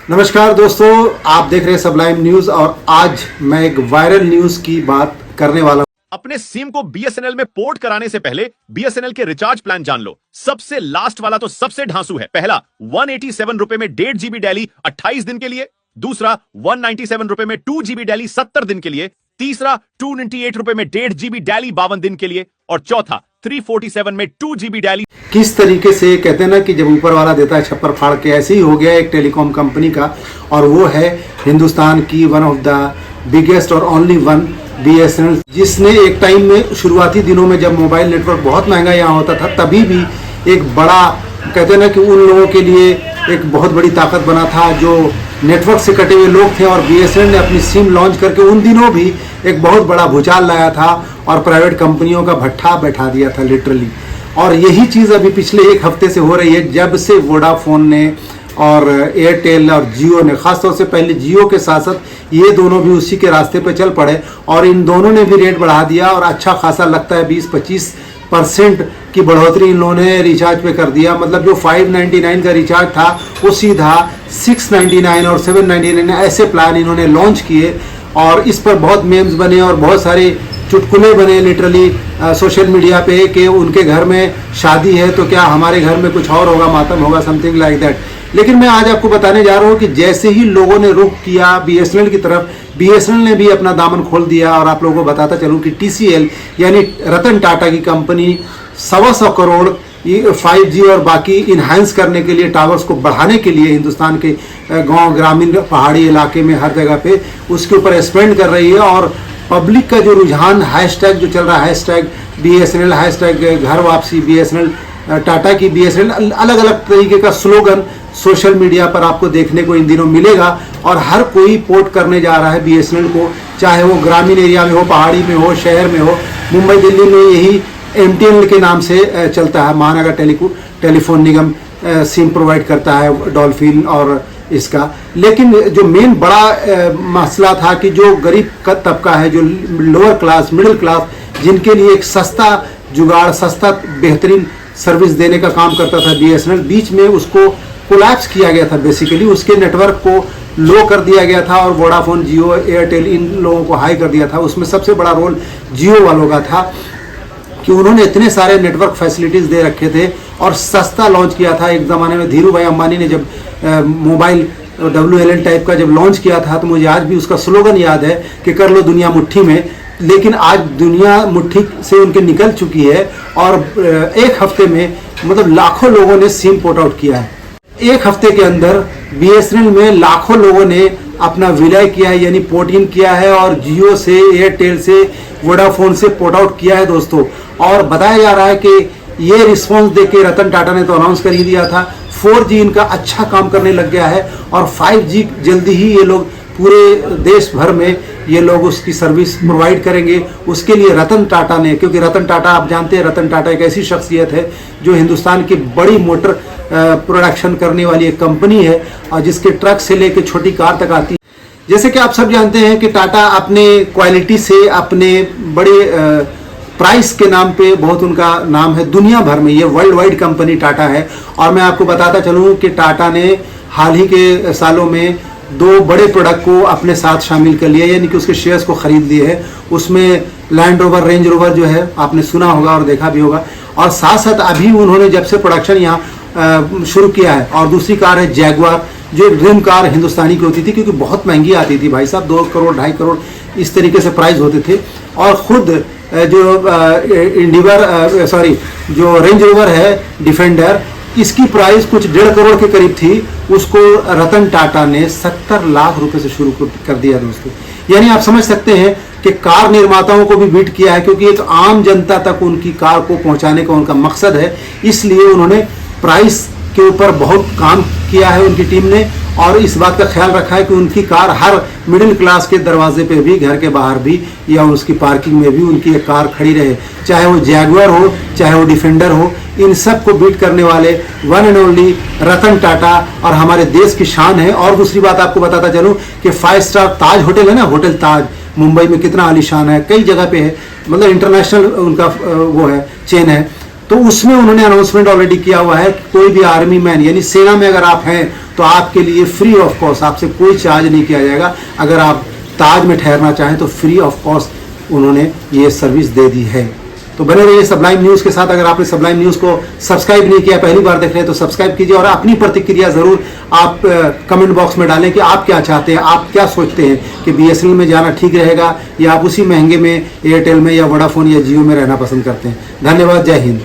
नमस्कार दोस्तों, आप देख रहे हैं सबलाइम न्यूज और आज मैं एक वायरल न्यूज की बात करने वाला हूं। अपने सिम को बीएसएनएल में पोर्ट कराने से पहले बीएसएनएल के रिचार्ज प्लान जान लो। सबसे लास्ट वाला तो सबसे ढांसू है। पहला 187 रुपए में 1.5 GB डेली 28 दिन के लिए, दूसरा 197 रुपए में 2 GB डेली 70 दिन के लिए, तीसरा 298 रुपए में 1.5 GB डेली 52 दिन के लिए और चौथा 347 में 2 GB डेली। किस तरीके से कहते हैं ना कि जब ऊपर वाला देता है छप्पर फाड़ के, ऐसे ही हो गया एक टेलीकॉम कंपनी का, और वो है हिंदुस्तान की वन ऑफ द बिगेस्ट और ओनली वन बीएसएनएल, जिसने एक टाइम में शुरुआती दिनों में जब मोबाइल नेटवर्क बहुत महंगा यहाँ होता था तभी भी एक बड़ा कहते हैं ना कि उन लोगों के लिए एक बहुत बड़ी ताकत बना था जो नेटवर्क से कटे हुए लोग थे। और बीएसएनएल ने अपनी सिम लॉन्च करके उन दिनों भी एक बहुत बड़ा भूचाल लाया था और प्राइवेट कंपनियों का भट्ठा बैठा दिया था लिटरली। और यही चीज़ अभी पिछले एक हफ्ते से हो रही है, जब से वोडाफोन ने और एयरटेल और जियो ने, खासतौर से पहले जियो के साथ साथ ये दोनों भी उसी के रास्ते पे चल पड़े और इन दोनों ने भी रेट बढ़ा दिया और अच्छा खासा लगता है 20-25% की बढ़ोतरी इन लोगों ने रिचार्ज पे कर दिया। मतलब जो 599 का रिचार्ज था वो सीधा 699 और 799 ऐसे प्लान इन्होंने लॉन्च किए और इस पर बहुत मेम्स बने और बहुत सारे चुटकुले बने लिटरली सोशल मीडिया पे कि उनके घर में शादी है तो क्या हमारे घर में कुछ और होगा, मातम होगा, समथिंग लाइक दैट। लेकिन मैं आज आपको बताने जा रहा हूँ कि जैसे ही लोगों ने रुख किया बीएसएनएल की तरफ, बीएसएनएल ने भी अपना दामन खोल दिया। और आप लोगों को बताता चलूँ कि टीसीएल यानी रतन टाटा की कंपनी 125 करोड़ 5G और बाकी इन्हांस करने के लिए, टावर्स को बढ़ाने के लिए हिंदुस्तान के गांव, ग्रामीण, पहाड़ी इलाके में हर जगह पे उसके ऊपर स्पेंड कर रही है। और पब्लिक का जो रुझान, हैशटैग जो चल रहा है, हैशटैग बीएसएनएल, हैशटैग घर वापसी बीएसएनएल, टाटा की बीएसएनएल, अलग अलग तरीके का स्लोगन सोशल मीडिया पर आपको देखने को इन दिनों मिलेगा। और हर कोई पोर्ट करने जा रहा है बीएसएनएल को, चाहे वो ग्रामीण एरिया में हो, पहाड़ी में हो, शहर में हो। मुंबई दिल्ली में यही एमटीएनएल के नाम से चलता है, महानगर टेलीफोन निगम सिम प्रोवाइड करता है, डॉल्फिन और इसका। लेकिन जो मेन बड़ा मसला था कि जो गरीब का तबका है, जो लोअर क्लास, मिडिल क्लास, जिनके लिए एक सस्ता जुगाड़, सस्ता बेहतरीन सर्विस देने का काम करता था बीएसएनएल, बीच में उसको कोलैप्स किया गया था। बेसिकली उसके नेटवर्क को लो कर दिया गया था और वोडाफोन, जियो, एयरटेल इन लोगों को हाई कर दिया था। उसमें सबसे बड़ा रोल जियो वालों का था कि उन्होंने इतने सारे नेटवर्क फैसिलिटीज दे रखे थे और सस्ता लॉन्च किया था। एक ज़माने में धीरू भाई अंबानी ने जब मोबाइल WLN टाइप का जब लॉन्च किया था तो मुझे आज भी उसका स्लोगन याद है कि कर लो दुनिया मुट्ठी में। लेकिन आज दुनिया मुट्ठी से उनके निकल चुकी है और एक हफ्ते में मतलब लाखों लोगों ने सिम पोर्ट आउट किया है। एक हफ्ते के अंदर बीएसएनएल में लाखों लोगों ने अपना विलय किया है, यानी पोर्ट इन किया है और जियो से, एयरटेल से, वोडाफोन से पोर्ट आउट किया है दोस्तों। और बताया जा रहा है कि ये रिस्पॉन्स देके रतन टाटा ने तो अनाउंस कर ही दिया था, 4G इनका अच्छा काम करने लग गया है और 5G जल्दी ही ये लोग पूरे देश भर में ये लोग उसकी सर्विस प्रोवाइड करेंगे। उसके लिए रतन टाटा ने, क्योंकि रतन टाटा आप जानते हैं, रतन टाटा एक ऐसी शख्सियत है जो हिंदुस्तान की बड़ी मोटर प्रोडक्शन करने वाली एक कंपनी है और जिसके ट्रक से लेकर छोटी कार तक आती है। जैसे कि आप सब जानते हैं कि टाटा अपने क्वालिटी से, अपने बड़े प्राइस के नाम पे बहुत उनका नाम है दुनिया भर में। ये वर्ल्ड वाइड कंपनी टाटा है। और मैं आपको बताता चलूँ कि टाटा ने हाल ही के सालों में 2 बड़े प्रोडक्ट को अपने साथ शामिल कर लिया, यानी कि उसके शेयर्स को खरीद लिए हैं। उसमें लैंड रोवर, रेंज रोवर जो है आपने सुना होगा और देखा भी होगा। और साथ साथ अभी उन्होंने जब से प्रोडक्शन यहाँ शुरू किया है, और दूसरी कार है जैगुआर, जो एक ड्रीम कार हिंदुस्तानी की होती थी क्योंकि बहुत महंगी आती थी भाई साहब, 2 करोड़ 2.5 करोड़ इस तरीके से प्राइस होते थे। और खुद जो जो रेंज रोवर है डिफेंडर, इसकी प्राइस कुछ 1.5 करोड़ के करीब थी, उसको रतन टाटा ने 70 लाख रुपए से शुरू कर दिया दोस्तों। यानी आप समझ सकते हैं कि कार निर्माताओं को भी बीट किया है, क्योंकि एक आम जनता तक उनकी कार को पहुंचाने का उनका मकसद है। इसलिए उन्होंने प्राइस के ऊपर बहुत काम किया है उनकी टीम ने, और इस बात का ख्याल रखा है कि उनकी कार हर मिडिल क्लास के दरवाजे पे भी, घर के बाहर भी या उसकी पार्किंग में भी उनकी एक कार खड़ी रहे, चाहे वो जैगुआर हो, चाहे वो डिफेंडर हो। इन सब को बीट करने वाले one and only Ratan Tata और हमारे देश की शान है। और दूसरी बात आपको बताता चलूँ कि 5 स्टार ताज होटल है ना, होटल ताज मुंबई में कितना आलीशान है, कई जगह पे है, मतलब इंटरनेशनल उनका वो है, चेन है। तो उसमें उन्होंने अनाउंसमेंट ऑलरेडी किया हुआ है कि कोई भी आर्मी मैन यानी सेना में अगर आप हैं तो आपके लिए फ्री ऑफ कॉस्ट, आपसे कोई चार्ज नहीं किया जाएगा। अगर आप ताज में ठहरना चाहें तो फ्री ऑफ कॉस्ट उन्होंने ये सर्विस दे दी है। तो बने रहिए सबलाइम न्यूज़ के साथ। अगर आपने सबलाइम न्यूज़ को सब्सक्राइब नहीं किया, पहली बार देख रहे हैं तो सब्सक्राइब कीजिए और अपनी प्रतिक्रिया ज़रूर आप कमेंट बॉक्स में डालें कि आप क्या चाहते हैं, आप क्या सोचते हैं कि BSNL में जाना ठीक रहेगा या आप उसी महंगे में एयरटेल में या वोडाफोन या जियो में रहना पसंद करते हैं। धन्यवाद, जय हिंद।